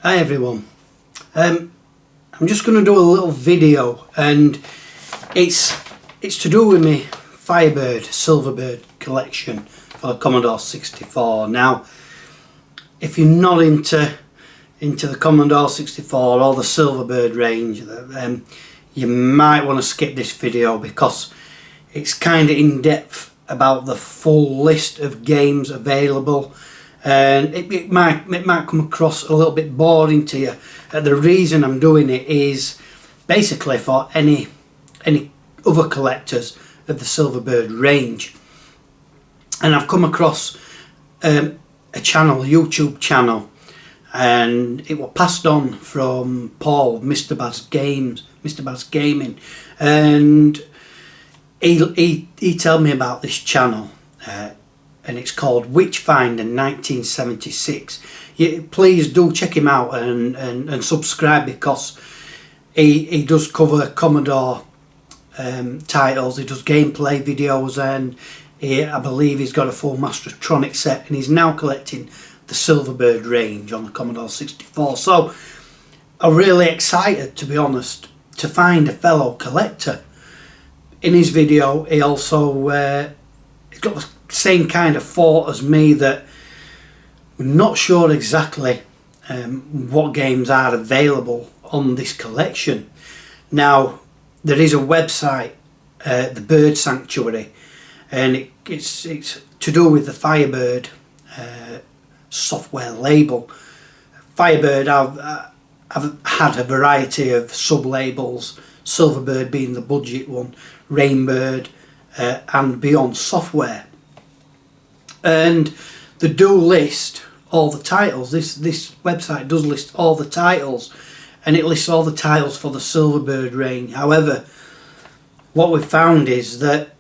Hi everyone. I'm just going to do a little video, and it's to do with my Firebird Silverbird collection for the Commodore 64. Now, if you're not into the Commodore 64 or the Silverbird range, you might want to skip this video because it's kind of in depth about the full list of games available. And it might come across a little bit boring to you. The reason I'm doing it is basically for any other collectors of the Silverbird range. And I've come across a YouTube channel, and it was passed on from Paul, Mr. Baz Gaming, and he told me about this channel. And it's called Witchfinder 1976. Please do check him out and subscribe, because he does cover Commodore titles, he does gameplay videos, and I believe he's got a full Mastertronic set, and he's now collecting the Silverbird range on the Commodore 64. So I'm really excited, to be honest, to find a fellow collector. In his video, he also he's got the same kind of thought as me, that we're not sure exactly what games are available on this collection. Now, there is a website, the Bird Sanctuary, and it's to do with the Firebird software label. Firebird have had a variety of sub-labels, Silverbird being the budget one, Rainbird, and Beyond Software. And they do list all the titles. This website does list all the titles, and it lists all the titles for the Silverbird range. However, what we've found is that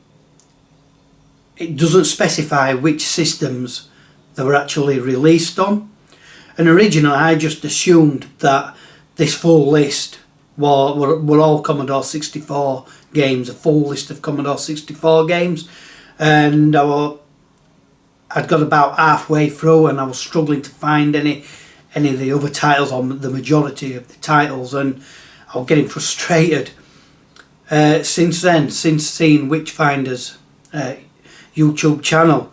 it doesn't specify which systems they were actually released on. And originally I just assumed that this full list were all Commodore 64 games, a full list of Commodore 64 games, and I'd got about halfway through and I was struggling to find any of the other titles, on the majority of the titles, and I was getting frustrated. Since then, since seeing Witchfinder's YouTube channel,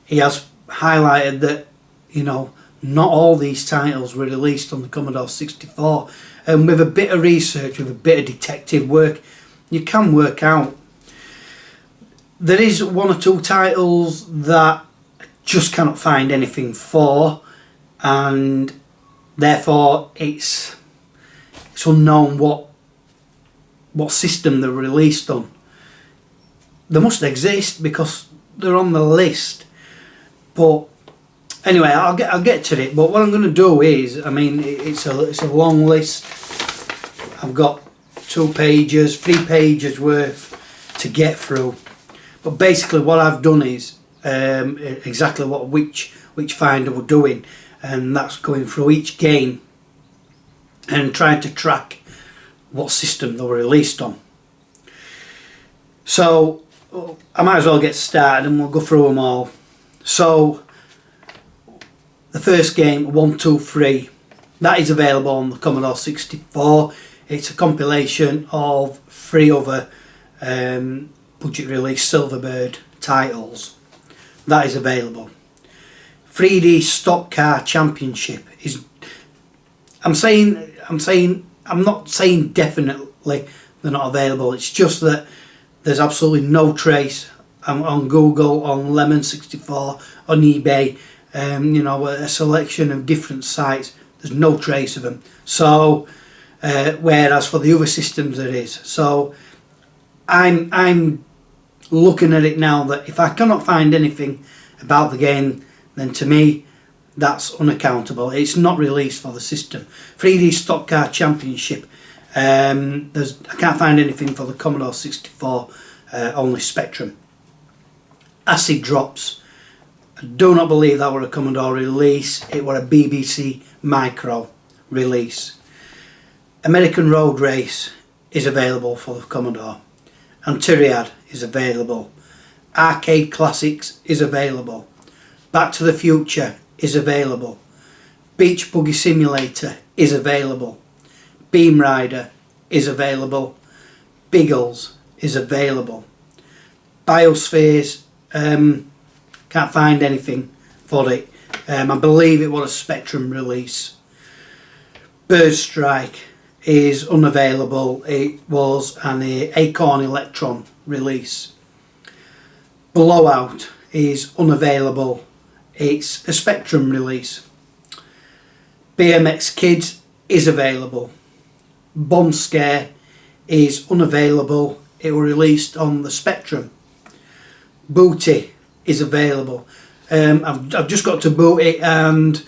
he has highlighted that, you know, not all these titles were released on the Commodore 64, and with a bit of research, with a bit of detective work, you can work out there is one or two titles that just cannot find anything for, and therefore it's unknown what system they're released on. They must exist because they're on the list, but anyway, I'll get to it. But what I'm going to do is, I mean, it's a long list. I've got 3 pages worth to get through, but basically what I've done is exactly what Witchfinder were doing, and that's going through each game and trying to track what system they were released on. So I might as well get started and we'll go through them all. So the first game, 1, 2, 3, that is available on the Commodore 64. It's a compilation of 3 other budget release Silverbird titles. That is available. 3D Stock Car Championship is. I'm not saying definitely they're not available. It's just that there's absolutely no trace on Google, on Lemon 64, on eBay. You know, a selection of different sites. There's no trace of them. So, whereas for the other systems there is. So, I'm looking at it now that if I cannot find anything about the game, then to me that's unaccountable. It's not released for the system. 3D Stock Car Championship, I can't find anything for the Commodore 64, only Spectrum. Acid Drops, I do not believe that were a Commodore release. It were a BBC Micro release. American Road Race is available for the Commodore. Antiryad is available. Arcade Classics is available. Back to the Future is available. Beach Buggy Simulator is available. Beam Rider is available. Biggles is available. Biospheres, can't find anything for it. I believe it was a Spectrum release. Bird Strike is unavailable. It was an Acorn Electron release. Blowout is unavailable. It's a Spectrum release. BMX Kids is available. Bomb Scare is unavailable. It was released on the Spectrum. Booty is available. I've just got to Booty, and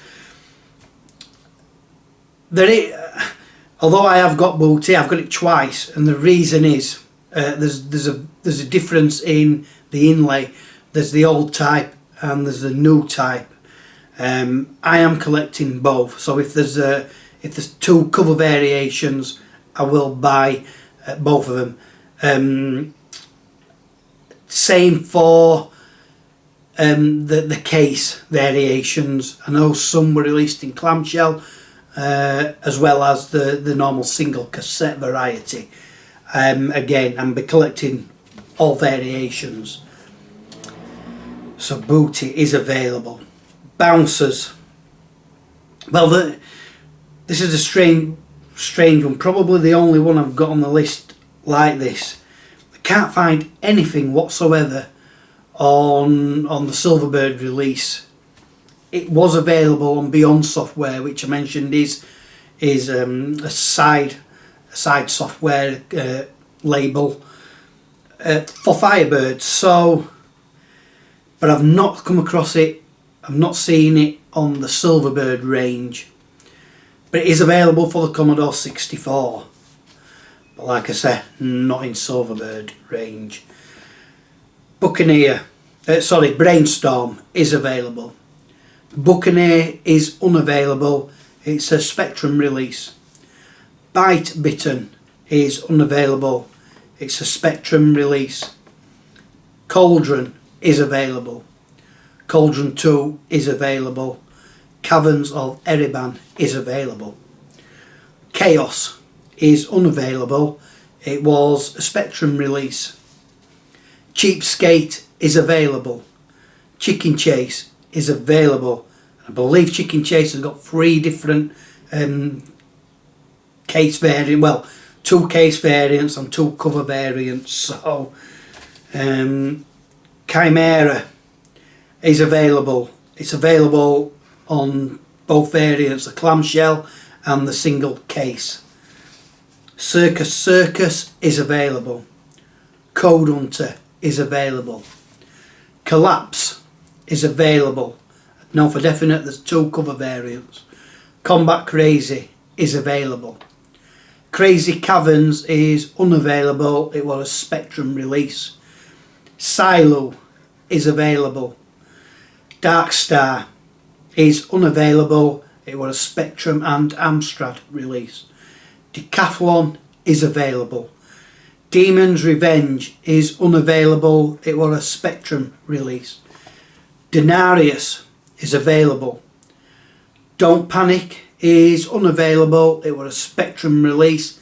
although I have got Booty, I've got it twice, and the reason is there's a difference in the inlay. There's the old type and there's the new type. I am collecting both, so if there's two cover variations, I will buy both of them. Same for the case variations. I know some were released in clamshell, as well as the normal single cassette variety. Again, I'm collecting all variations. So Booty is available. Bouncers. Well, this is a strange one. Probably the only one I've got on the list like this. I can't find anything whatsoever on the Silverbird release. It was available on Beyond Software, which I mentioned is a side software label for Firebird. So, but I've not come across it. I've not seen it on the Silverbird range. But it is available for the Commodore 64. But like I said, not in Silverbird range. Brainstorm is available. Buccaneer is unavailable. It's a Spectrum release. Bite Bitten is unavailable. It's a Spectrum release. Cauldron is available. Cauldron 2 is available. Caverns of Ereban is available. Chaos is unavailable. It was a Spectrum release. Cheapskate is available. Chicken Chase is available. I believe Chicken Chase has got 3 different case variants. Well, 2 case variants and 2 cover variants. So, Chimera is available. It's available on both variants, the clamshell and the single case. CIRCUS is available. Code Hunter is available. Collapse is available. Now for definite there's 2 cover variants. Combat Crazy is available. Crazy Caverns is unavailable. It was a Spectrum release. Silo is available. Dark Star is unavailable. It was a Spectrum and Amstrad release. Decathlon is available. Demon's Revenge is unavailable. It was a Spectrum release. Denarius is available. Don't Panic is unavailable. It was a Spectrum release,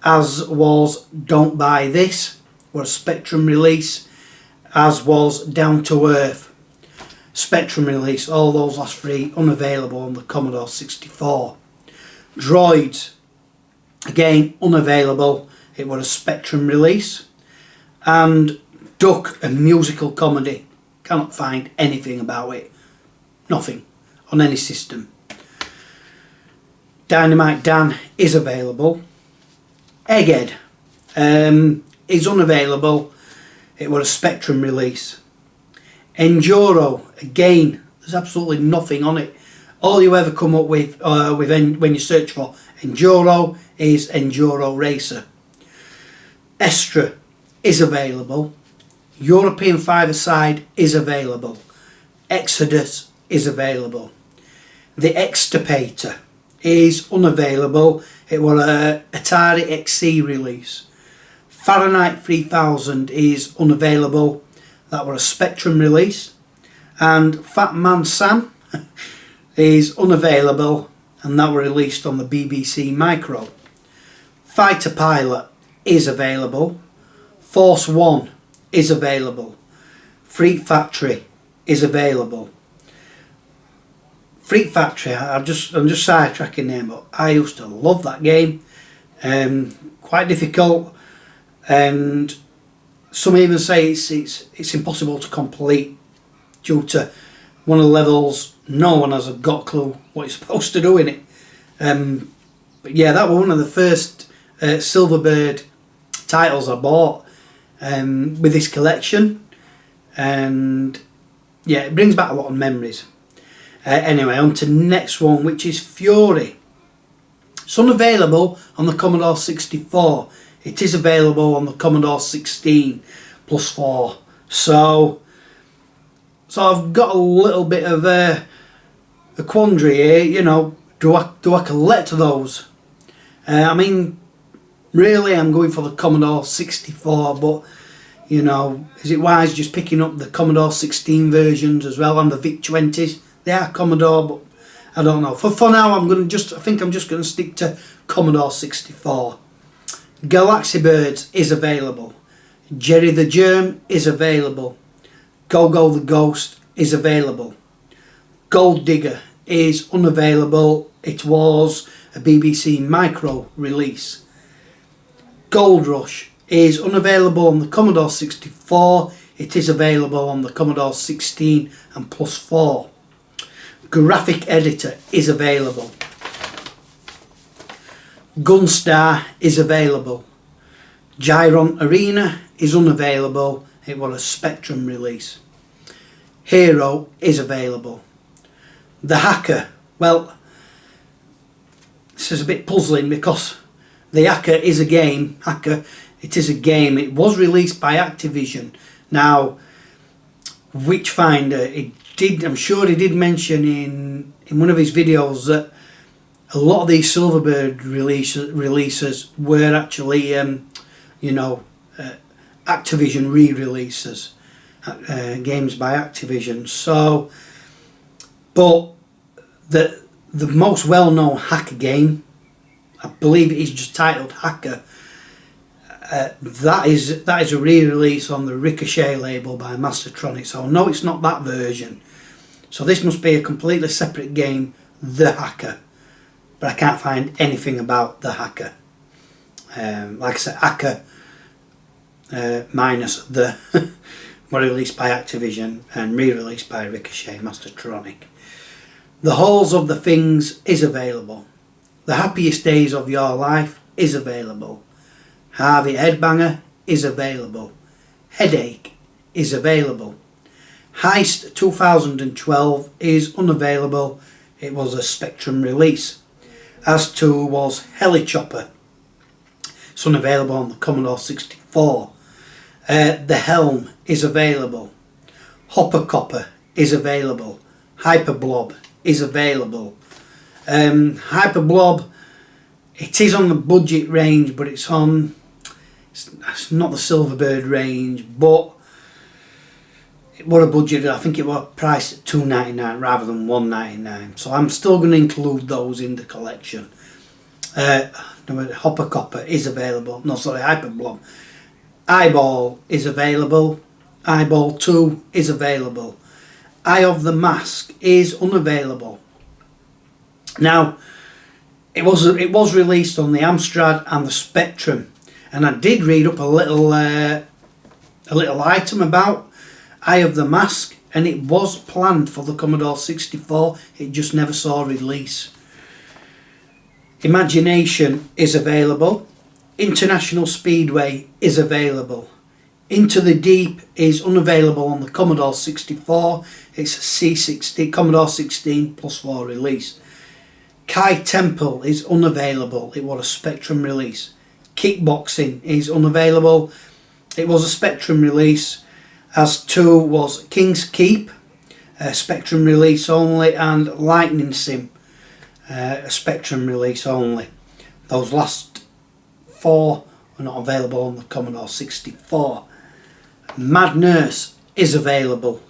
as was Don't Buy This was a Spectrum release, as was Down to Earth Spectrum release. All those last 3 unavailable on the Commodore 64. Droids, again unavailable. It was a Spectrum release. And Duck, a musical comedy. Cannot find anything about it. Nothing on any system. Dynamite Dan is available. Egghead is unavailable. It was a Spectrum release. Enduro, again, there's absolutely nothing on it. All you ever come up with when you search for Enduro is Enduro Racer. Estra is available. European Five-A-Side is available. Exodus is available. The Extirpator is unavailable. It was a Atari XC release. Fahrenheit 3000 is unavailable. That was a Spectrum release. And Fat Man Sam is unavailable. and that were released on the BBC Micro. Fighter Pilot is available. Force 1 is available. Freak Factory is available. Freak Factory, I'm just sidetracking there, but I used to love that game. Quite difficult, and some even say it's impossible to complete due to one of the levels no one has got a clue what you're supposed to do in it. But yeah, that was one of the first Silverbird titles I bought with this collection, and yeah, it brings back a lot of memories. Anyway, on to the next one, which is Fury. It's unavailable on the Commodore 64. It is available on the Commodore 16 plus 4. So I've got a little bit of a quandary here. You know, do I collect those? I mean, really, I'm going for the Commodore 64, but you know, is it wise just picking up the Commodore 16 versions as well and the VIC-20s? They are Commodore, but I don't know. For now, I think I'm just going to stick to Commodore 64. Galaxy Birds is available. Jerry the Germ is available. Go-Go the Ghost is available. Gold Digger is unavailable. It was a BBC Micro release. Gold Rush is unavailable on the Commodore 64. It is available on the Commodore 16 and plus 4. Graphic Editor is available. Gunstar is available. Gyron Arena is unavailable. It was a Spectrum release. Hero is available. The Hacker, well, this is a bit puzzling because the Hacker is a game. It is a game. It was released by Activision. Now, Witchfinder, I'm sure he did mention in one of his videos that a lot of these Silverbird releases were actually, Activision re-releases, games by Activision. So, but the most well-known Hacker game, I believe it is just titled Hacker. That is a re-release on the Ricochet label by Mastertronic. So no, it's not that version. So this must be a completely separate game, The Hacker. But I can't find anything about The Hacker. Like I said, Hacker minus the were released by Activision and re-released by Ricochet Mastertronic. The Halls of the Things is available. The Happiest Days of Your Life is available. Harvey Headbanger is available. Headache is available. Heist 2012 is unavailable. It was a Spectrum release. As to was Helichopper. It's unavailable on the Commodore 64. The Helm is available. Hopper Copper is available. Hyperblob is available. Hyperblob, it is on the budget range, but it's not the Silverbird range, but it was a budget. I think it was priced at $2.99 rather than $1.99. So I'm still going to include those in the collection. Hopper Copper is available. No, sorry, Hyperblob. Eyeball is available. Eyeball 2 is available. Eye of the Mask is unavailable. Now, it was released on the Amstrad and the Spectrum, and I did read up a little item about Eye of the Mask, and it was planned for the Commodore 64. It just never saw release. Imagination is available. International Speedway is available. Into the Deep is unavailable on the Commodore 64. It's a C60 Commodore 16 plus 4 release. Kai Temple is unavailable. It was a Spectrum release. Kickboxing is unavailable. It was a Spectrum release. As to was King's Keep, a Spectrum release only, and Lightning Sim, a Spectrum release only. Those last 4 were not available on the Commodore 64. Mad Nurse is available.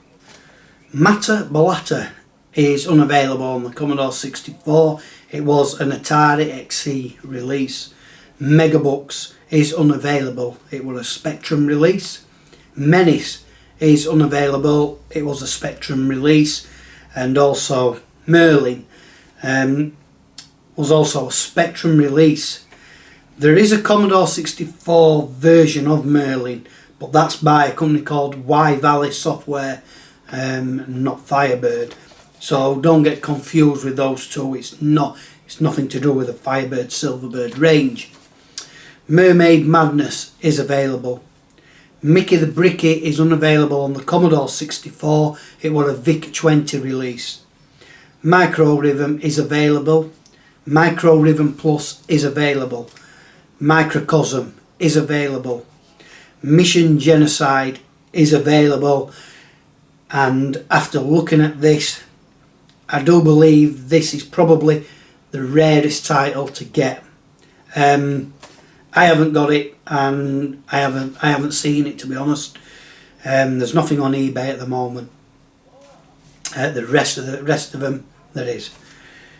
Matter Blatter is unavailable on the Commodore 64. It was an Atari XE release. Megabucks is unavailable. It was a Spectrum release. Menace is unavailable. It was a Spectrum release. And also Merlin was also a Spectrum release. There is a Commodore 64 version of Merlin, but that's by a company called Y Valley Software, not Firebird. So don't get confused with those two. It's nothing to do with the Firebird Silverbird range. Mermaid Madness is available. Mickey the Bricky is unavailable on the Commodore 64. It was a VIC-20 release. Micro Rhythm is available. Micro Rhythm Plus is available. Microcosm is available. Mission Genocide is available. And after looking at this, I do believe this is probably the rarest title to get. I haven't got it, and I haven't seen it, to be honest. There's nothing on eBay at the moment. The rest of them there is.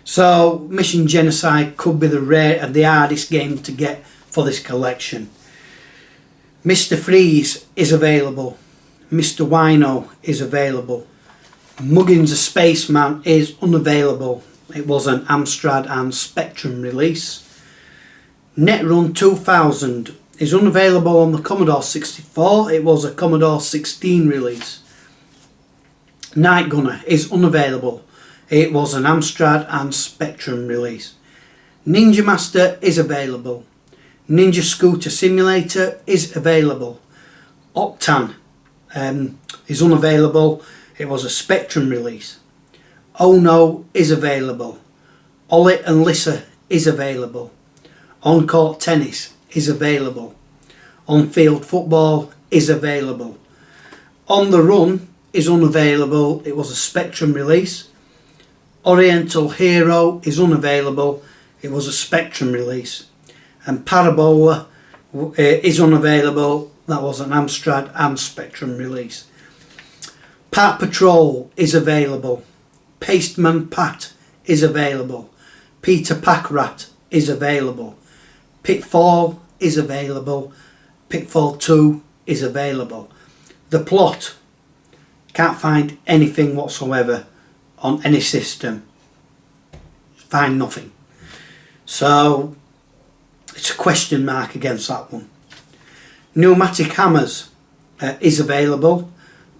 So Mission Genocide could be the hardest game to get for this collection. Mr. Freeze is available. Mr. Wino is available. Muggins the Spaceman is unavailable. It was an Amstrad and Spectrum release. Netrun 2000 is unavailable on the Commodore 64. It was a Commodore 16 release. Night Gunner is unavailable. It was an Amstrad and Spectrum release. Ninja Master is available. Ninja Scooter Simulator is available. Octan is unavailable. It was a Spectrum release. Oh No is available. Ollie and Lissa is available. On Court Tennis is available. On Field Football is available. On the Run is unavailable. It was a Spectrum release. Oriental Hero is unavailable. It was a Spectrum release. And Parabola is unavailable. That was an Amstrad and Spectrum release. Pat Patrol is available. Pasteman Pat is available. Peter Packrat is available. Pitfall is available. Pitfall 2 is available. The Plot, can't find anything whatsoever on any system. Find nothing. So it's a question mark against that one. Pneumatic Hammers is available.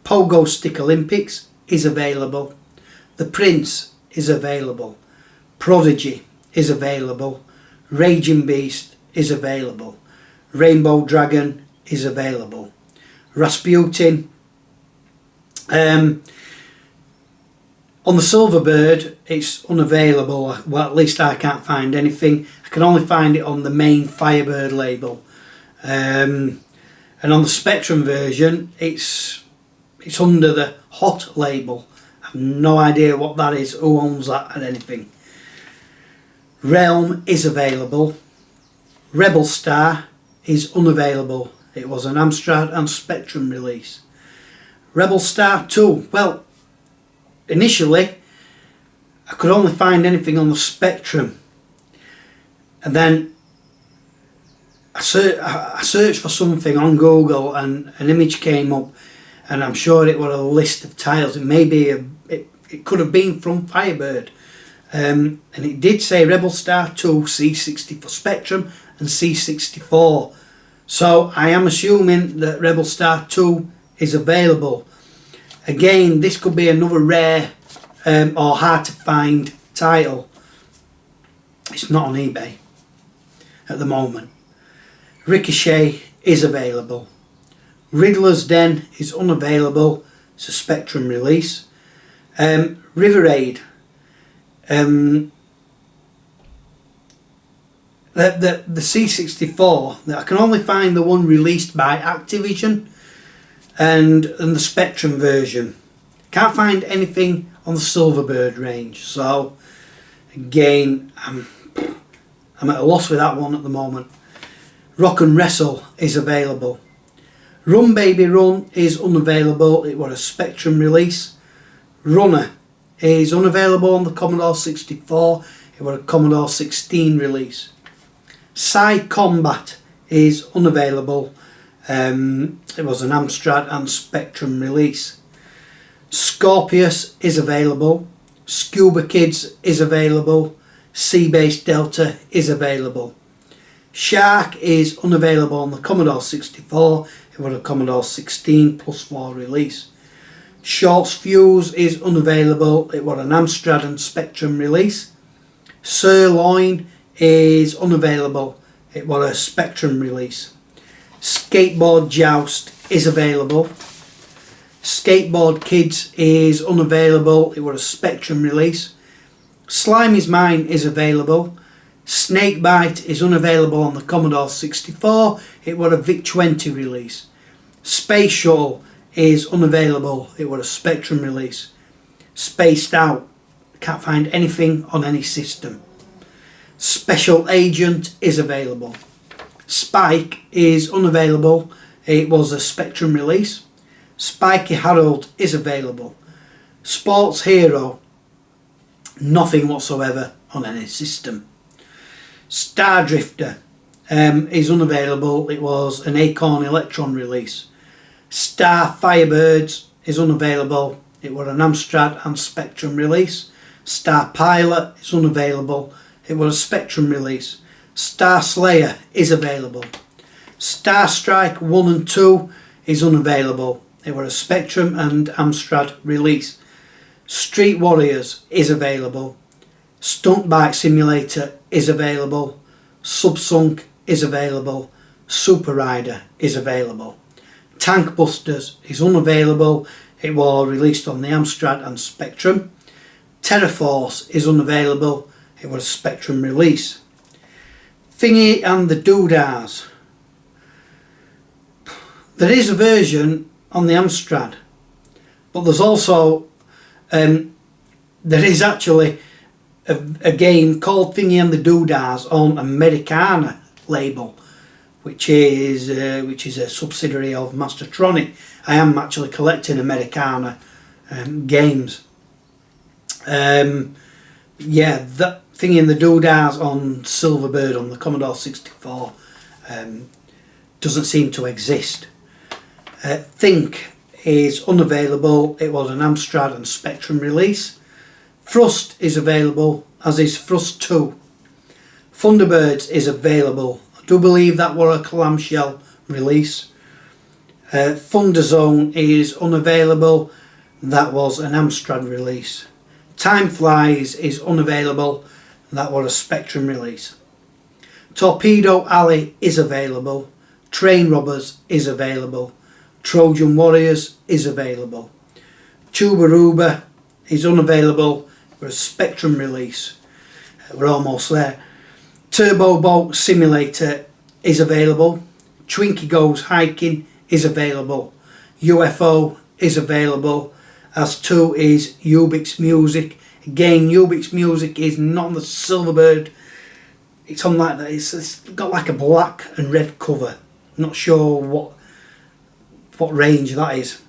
Pogo Stick Olympics is available. The Prince is available. Prodigy is available. Raging Beast is available. Rainbow Dragon is available. Rasputin. On the Silverbird it's unavailable. Well, at least I can't find anything. I can only find it on the main Firebird label. And on the Spectrum version it's under the Hot label. I have no idea what that is, who owns that and anything. Realm is available. Rebel Star is unavailable. It was an Amstrad and Spectrum release. Rebel Star 2, well, initially I could only find anything on the Spectrum, and then I searched for something on Google and an image came up, and I'm sure it was a list of titles. It could have been from Firebird. And it did say Rebel Star 2, C60 for Spectrum and C64. So I am assuming that Rebel Star 2 is available. Again, this could be another rare or hard to find title. It's not on eBay at the moment. Ricochet is available. Riddler's Den is unavailable. It's a Spectrum release. River Raid. The C64, I can only find the one released by Activision and the Spectrum version. Can't find anything on the Silverbird range, so again I'm at a loss with that one at the moment. Rock and Wrestle is available. Run Baby Run is unavailable. It was a Spectrum release. Runner is unavailable on the Commodore 64. It was a Commodore 16 release. Combat is unavailable. It was an Amstrad and Spectrum release. Scorpius is available. Scuba Kids is available. Sea-Base Delta is available. Shark is unavailable on the Commodore 64. It was a Commodore 16+4 release. Shorts Fuse is unavailable. It was an Amstrad and Spectrum release. Sirloin is unavailable. It was a Spectrum release. Skateboard Joust is available. Skateboard Kids is unavailable. It was a Spectrum release. Slime is Mine is available. Snakebite is unavailable on the Commodore 64. It was a VIC-20 release. Space Shuttle is unavailable. It was a Spectrum release. Spaced Out, can't find anything on any system. Special Agent is available. Spike is unavailable. It was a Spectrum release. Spiky Harold is available. Sports Hero, nothing whatsoever on any system. Star Drifter is unavailable. It was an Acorn Electron release. Star Firebirds is unavailable. It was an Amstrad and Spectrum release. Star Pilot is unavailable. It was a Spectrum release. Star Slayer is available. Star Strike 1 and 2 is unavailable. It was a Spectrum and Amstrad release. Street Warriors is available. Stunt Bike Simulator is available. Subsunk is available. Super Rider is available. Tank Busters is unavailable. It was released on the Amstrad and Spectrum. Terraforce is unavailable. It was a Spectrum release. Thingy and the Doodahs. There is a version on the Amstrad, but there's also there is actually a game called Thingy and the Doodahs on Americana label, which is a subsidiary of Mastertronic. I am actually collecting Americana games. Yeah, that Thingy and the Doodahs on Silverbird on the Commodore 64 doesn't seem to exist. Think is unavailable. It was an Amstrad and Spectrum release. Thrust is available, as is Thrust 2. Thunderbirds is available. I do believe that was a clamshell release. Thunder Zone is unavailable. That was an Amstrad release. Time Flies is unavailable. That was a Spectrum release. Torpedo Alley is available. Train Robbers is available. Trojan Warriors is available. Tubaruba is unavailable. It was a Spectrum release. We're almost there. Turbo Boat Simulator is available. Twinkie Goes Hiking is available. UFO is available. As 2 is Ubix Music. Again, Ubix Music is not on the Silverbird. It's on like that. It's got like a black and red cover. Not sure what range that is.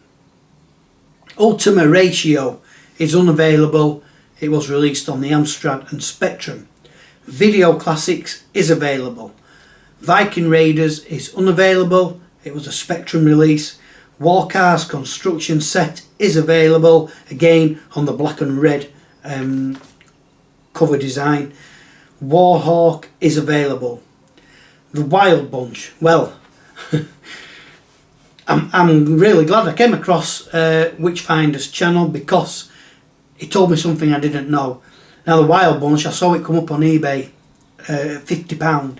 Ultima Ratio is unavailable. It was released on the Amstrad and Spectrum. Video Classics is available. Viking Raiders is unavailable. It was a Spectrum release. Warcars Construction Set is available, again on the black and red cover design. Warhawk is available. The Wild Bunch, well, I'm really glad I came across Witchfinder's channel, because he told me something I didn't know. Now the Wild Bunch, I saw it come up on eBay, £50,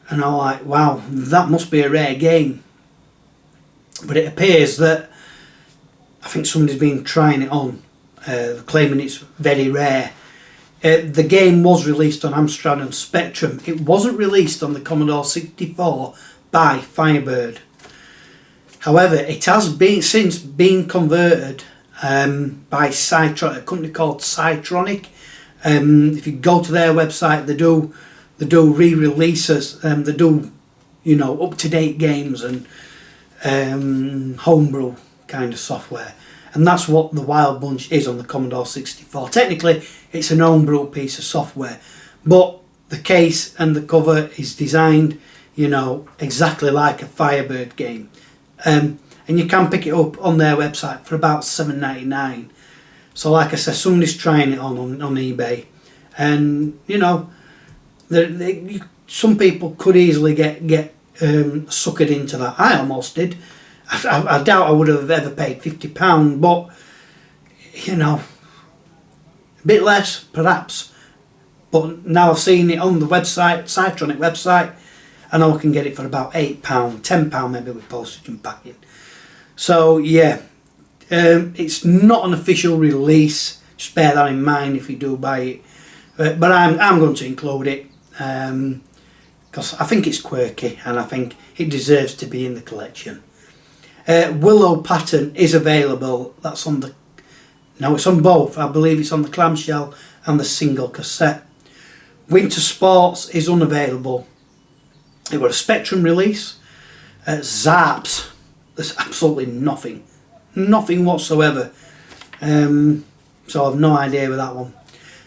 and I'm like, wow, that must be a rare game. But it appears that I think somebody's been trying it on, claiming it's very rare. The game was released on Amstrad and Spectrum. It wasn't released on the Commodore 64 by Firebird. However, it has since been converted by a company called Cytronic. If you go to their website, they do re-releases. They do, up-to-date games and homebrew kind of software. And that's what the Wild Bunch is on the Commodore 64. Technically, it's an homebrew piece of software, but the case and the cover is designed, you know, exactly like a Firebird game. And you can pick it up on their website for about $7.99. So like I said, somebody's trying it on eBay. And, you know, some people could easily get suckered into that. I almost did. I doubt I would have ever paid £50, but, you know, a bit less, perhaps. But now I've seen it on the website, Cytronic website, I know I can get it for about £8, £10 maybe with postage and packing. So, yeah, it's not an official release. Just bear that in mind if you do buy it. But I'm going to include it because I think it's quirky and I think it deserves to be in the collection. Willow pattern is available. That's on the... No, it's on both. I believe it's on the clamshell and the single cassette. Winter Sports is unavailable. It was a Spectrum release. Zarps, there's absolutely nothing. Nothing whatsoever. So I've no idea with that one.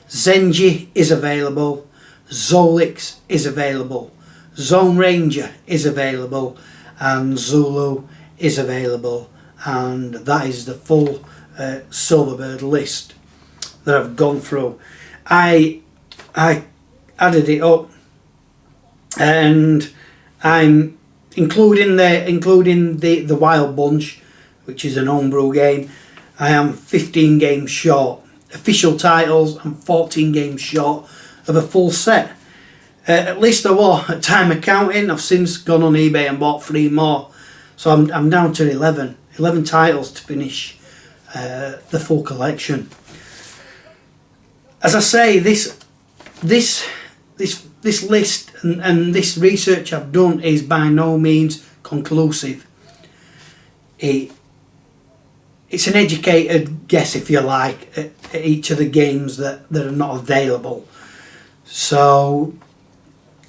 Zenji is available. Zolix is available. Zone Ranger is available. And Zulu is available. And that is the full Silverbird list that I've gone through. I added it up, and I'm including the Wild Bunch, which is an homebrew game. I am 15 games short. Official titles, I'm 14 games short of a full set. At least I was at time of counting. I've since gone on eBay and bought 3 more, so I'm down to 11 titles to finish the full collection. As I say, this list and this research I've done is by no means conclusive. It's an educated guess, if you like, at each of the games that are not available. So,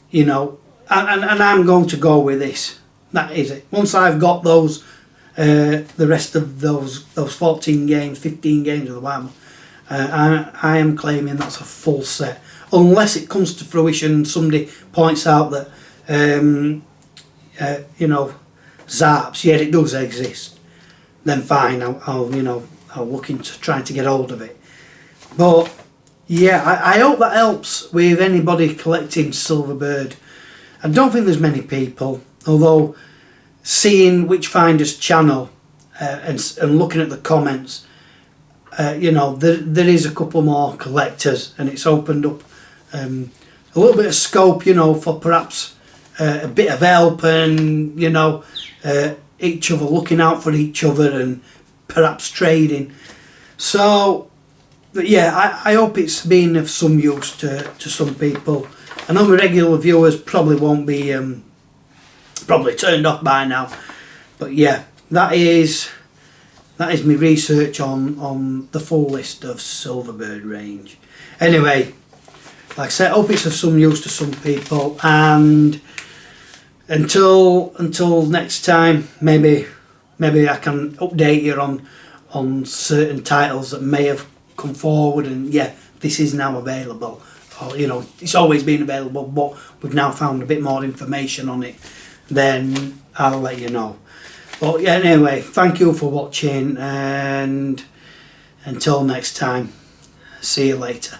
you know, and I'm going to go with this. That is it. Once I've got those, the rest of those 14 games, 15 games of the Wild, I am claiming that's a full set. Unless it comes to fruition and somebody points out that, you know, Zarps, yeah, it does exist, then fine, I'll look into trying to get hold of it. But yeah, I hope that helps with anybody collecting Silverbird. I don't think there's many people, although seeing Witchfinder's channel and looking at the comments, you know, there is a couple more collectors, and it's opened up a little bit of scope, you know, for perhaps a bit of help and, you know, each other, looking out for each other and perhaps trading. So, but yeah, I hope it's been of some use to some people. I know my regular viewers probably won't be probably turned off by now, but yeah, that is my research on the full list of Silverbird range. Anyway, like I said, I hope it's of some use to some people, and until next time, maybe I can update you on certain titles that may have come forward, and yeah, this is now available. Or, you know, it's always been available, but we've now found a bit more information on it. Then I'll let you know. But yeah, anyway, thank you for watching, and until next time, see you later.